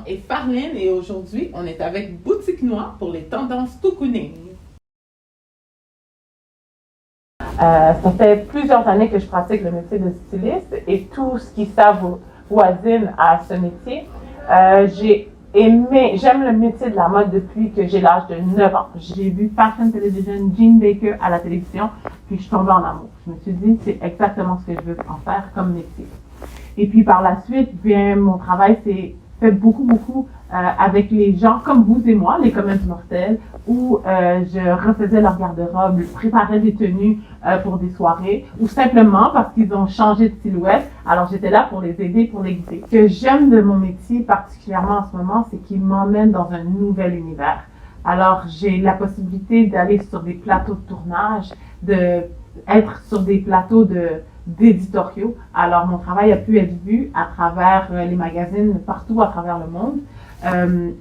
est Farline et aujourd'hui, on est avec Boutique Noire pour les tendances cocooning. Ça fait plusieurs années que je pratique le métier de styliste et tout ce qui s'avoisine à ce métier. J'aime le métier de la mode depuis que j'ai l'âge de 9 ans. J'ai vu Fashion Television, Jean Baker à la télévision, puis je suis tombée en amour. Je me suis dit, c'est exactement ce que je veux en faire comme métier. Et puis par la suite, bien, mon travail s'est fait beaucoup avec les gens comme vous et moi, les communs mortels, où je refaisais leur garde-robe, préparais des tenues pour des soirées, ou simplement parce qu'ils ont changé de silhouette. Alors j'étais là pour les aider, pour les guider. Ce que j'aime de mon métier particulièrement en ce moment, c'est qu'il m'emmène dans un nouvel univers. Alors j'ai la possibilité d'aller sur des plateaux de tournage, d'être sur des plateaux d'éditoriaux. Alors, mon travail a pu être vu à travers les magazines partout à travers le monde.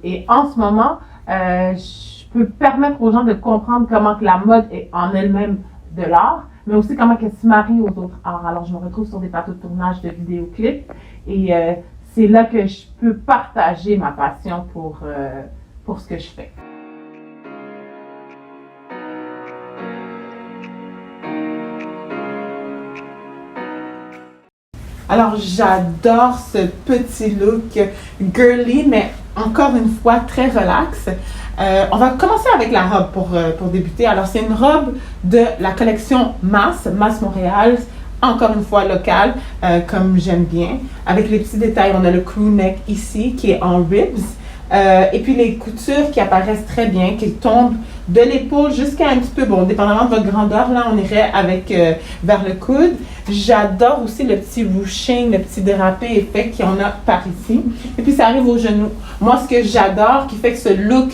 Et en ce moment, je peux permettre aux gens de comprendre comment que la mode est en elle-même de l'art, mais aussi comment qu'elle se marie aux autres arts. Alors, je me retrouve sur des plateaux de tournage de vidéoclips et c'est là que je peux partager ma passion pour ce que je fais. Alors, j'adore ce petit look girly, mais encore une fois, très relax. On va commencer avec la robe pour débuter. Alors, c'est une robe de la collection Mass Montréal, encore une fois locale, comme j'aime bien. Avec les petits détails, on a le crew neck ici, qui est en ribs. Et puis les coutures qui apparaissent très bien, qui tombent de l'épaule jusqu'à un petit peu, bon, dépendamment de votre grandeur, là, on irait avec vers le coude. J'adore aussi le petit ruching, le petit drapé effet qu'on a par ici. Et puis ça arrive aux genoux. Moi, ce que j'adore, qui fait que ce look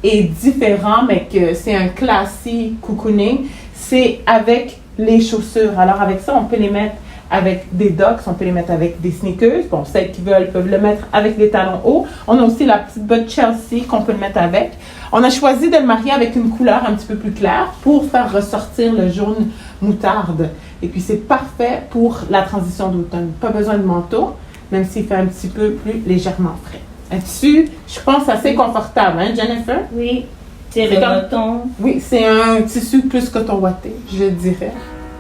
est différent, mais que c'est un classique cocooning, c'est avec les chaussures. Alors avec ça, on peut les mettre avec des docks, on peut les mettre avec des sneakers. Bon, celles qui veulent peuvent le mettre avec des talons hauts. On a aussi la petite botte Chelsea qu'on peut le mettre avec. On a choisi de le marier avec une couleur un petit peu plus claire pour faire ressortir le jaune moutarde. Et puis c'est parfait pour la transition d'automne. Pas besoin de manteau, même s'il fait un petit peu plus légèrement frais. Un tissu, je pense, assez confortable, hein, Jennifer? Oui, c'est le coton. Oui, c'est un tissu plus coton ouaté, je dirais.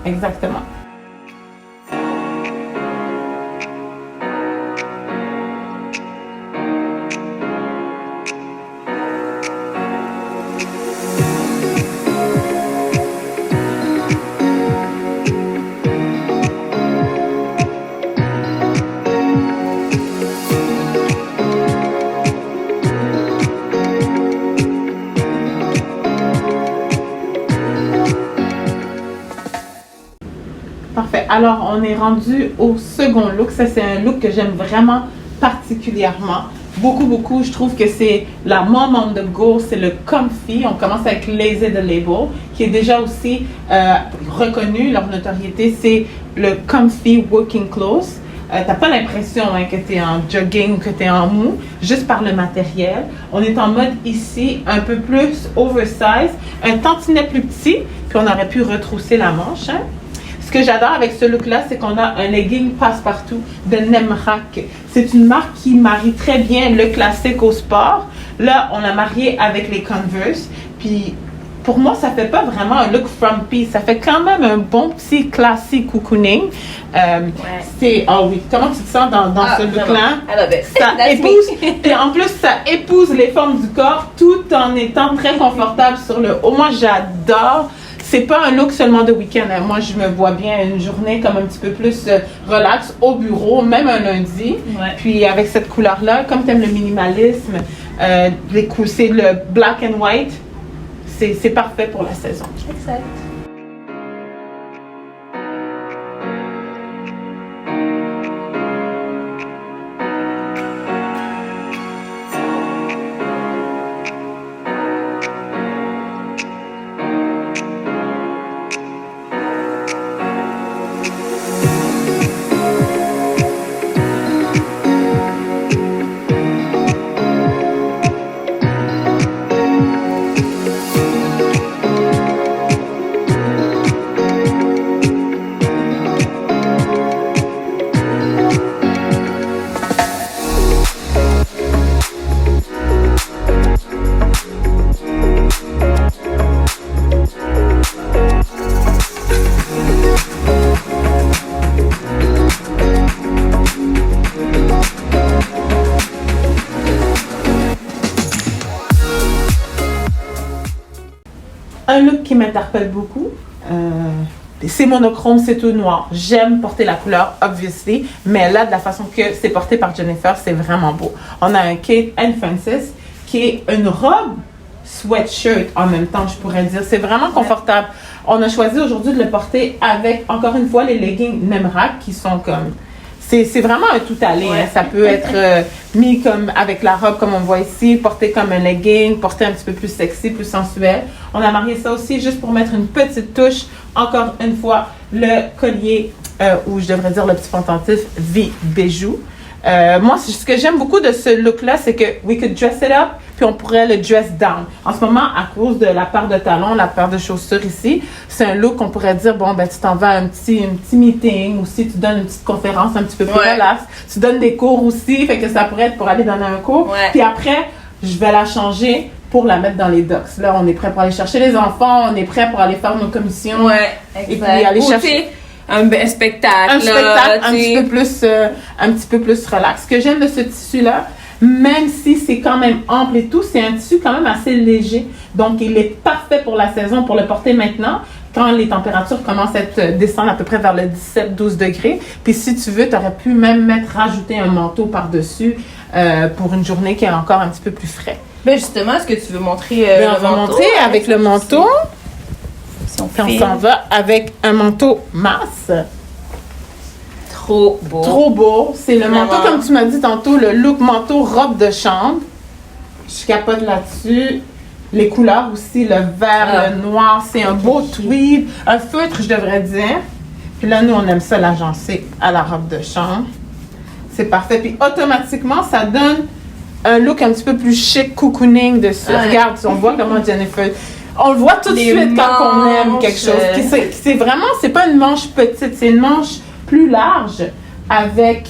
Exactement. Parfait. Alors, on est rendu au second look. Ça, c'est un look que j'aime vraiment particulièrement. Beaucoup. Je trouve que c'est la mom on the go, c'est le comfy. On commence avec Lazy the Label, qui est déjà aussi reconnu. Leur notoriété, c'est le comfy working clothes. T'as pas l'impression que tu es en jogging ou que tu es en mou, juste par le matériel. On est en mode ici un peu plus oversize, un tantinet plus petit, puis on aurait pu retrousser la manche. Hein? Ce que j'adore avec ce look-là, c'est qu'on a un legging passe-partout de Nemrak. C'est une marque qui marie très bien le classique au sport. Là, on l'a marié avec les Converse. Puis, pour moi, ça fait pas vraiment un look frumpy. Ça fait quand même un bon petit classique cocooning. Oh oui, comment tu te sens dans ce look-là? Ça épouse. Et en plus, ça épouse les formes du corps tout en étant très confortable sur le haut. Moi, j'adore. C'est pas un look seulement de week-end. Hein. Moi, je me vois bien une journée comme un petit peu plus relax au bureau, même un lundi. Ouais. Puis avec cette couleur-là, comme tu aimes le minimalisme, c'est le black and white, c'est parfait pour la saison. Exact. m'interpelle beaucoup. C'est monochrome, c'est tout noir. J'aime porter la couleur, obviously, mais là, de la façon que c'est porté par Jennifer, c'est vraiment beau. On a un Kate and Francis qui est une robe sweatshirt en même temps, je pourrais dire. C'est vraiment confortable. On a choisi aujourd'hui de le porter avec, encore une fois, les leggings Nemrak qui sont comme... C'est vraiment un tout aller. Hein. Ça peut être mis comme avec la robe comme on voit ici, porté comme un legging, porté un petit peu plus sexy, plus sensuel. On a marié ça aussi juste pour mettre une petite touche. Encore une fois, le collier, ou je devrais dire le petit pendentif V-Bijou. Moi, ce que j'aime beaucoup de ce look-là, c'est que we could dress it up, puis on pourrait le dress down. En ce moment, à cause de la paire de talons, la paire de chaussures ici, c'est un look qu'on pourrait dire, bon, ben, tu t'en vas à un petit meeting, ou si tu donnes une petite conférence un petit peu plus relax. Tu donnes des cours aussi, fait que ça pourrait être pour aller donner un cours. Puis après, je vais la changer pour la mettre dans les docks. Là, on est prêt pour aller chercher les enfants, on est prêt pour aller faire nos commissions. Ouais, exact. Et puis aller chercher... un spectacle. Un spectacle un petit peu plus relax. Ce que j'aime de ce tissu-là, même si c'est quand même ample et tout, c'est un tissu quand même assez léger. Donc, il est parfait pour la saison, pour le porter maintenant, quand les températures commencent à descendre à peu près vers le 17-12 degrés. Puis, si tu veux, tu aurais pu même rajouter un manteau par-dessus pour une journée qui est encore un petit peu plus frais. Ben justement, est-ce que tu veux montrer le manteau? On va montrer avec le manteau. On s'en va avec un manteau masse. Trop beau. Trop beau. C'est le manteau, comme tu m'as dit tantôt, le look manteau robe de chambre. Je capote là-dessus. Les couleurs aussi, le vert, le noir. C'est un beau tweed. Un feutre, je devrais dire. Puis là, nous, on aime ça l'agencer à la robe de chambre. C'est parfait. Puis automatiquement, ça donne un look un petit peu plus chic, cocooning dessus. Regarde, on voit comment Jennifer... On le voit tout de suite quand on aime quelque chose. C'est vraiment, c'est pas une manche petite, c'est une manche plus large avec,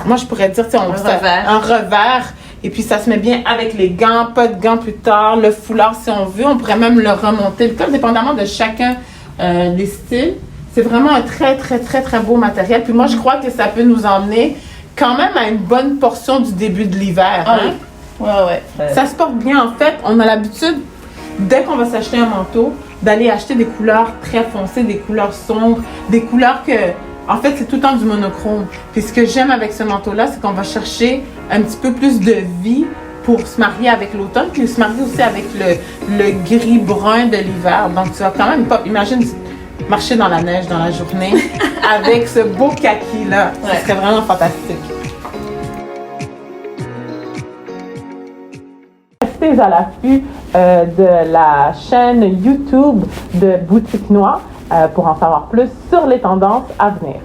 moi je pourrais dire, un revers. Et puis ça se met bien avec les gants, pas de gants plus tard, le foulard si on veut. On pourrait même le remonter, le col, dépendamment de chacun des styles. C'est vraiment un très, très, très, très beau matériel. Puis moi, je crois que ça peut nous emmener quand même à une bonne portion du début de l'hiver. Hein? Ouais. Ça se porte bien. En fait, on a l'habitude, dès qu'on va s'acheter un manteau, d'aller acheter des couleurs très foncées, des couleurs sombres, des couleurs que, en fait, c'est tout le temps du monochrome. Puis ce que j'aime avec ce manteau-là, c'est qu'on va chercher un petit peu plus de vie pour se marier avec l'automne, puis se marier aussi avec le gris-brun de l'hiver. Donc, tu vas quand même pas... Imagine marcher dans la neige dans la journée avec ce beau kaki-là. Ça serait vraiment fantastique. Restez à l'affût de la chaîne YouTube de Boutique Noire pour en savoir plus sur les tendances à venir.